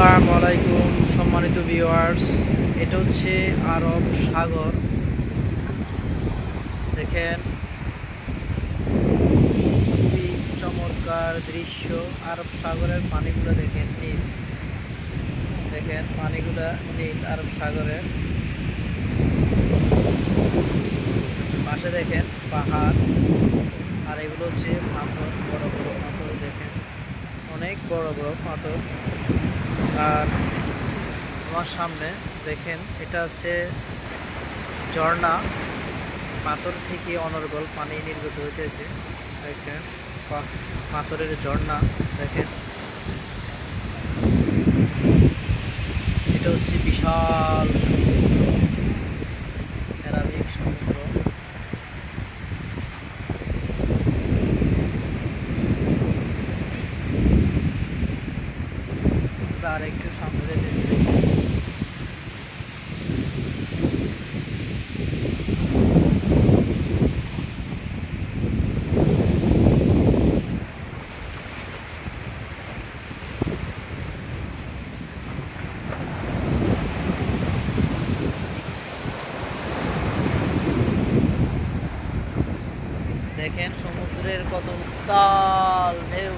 আসসালামু আলাইকুম সম্মানিত ভিউয়ার্স, এটা হচ্ছে আরব সাগর। দেখেন খুবই চমৎকার দৃশ্য। আরব সাগরের পানিগুলো দেখেন নীল, দেখেন পানিগুলো নীল আরব সাগরের। পাশে দেখেন পাহাড়, আর এগুলো হচ্ছে পাথর, বড় বড় পাথর। দেখেন অনেক বড় বড় পাথর। আর আমার সামনে দেখেন এটা হচ্ছে ঝর্ণা, পাথর থেকে অনর্গল পানি নির্গত হইতেছে। দেখেন পাথরের ঝর্ণা। দেখেন এটা হচ্ছে বিশাল সমুদ্র, অ্যারাবিক সমুদ্র। আর একটু সামনে যেতে দেখেন সমুদ্রের কত উত্তাল ঢেউ।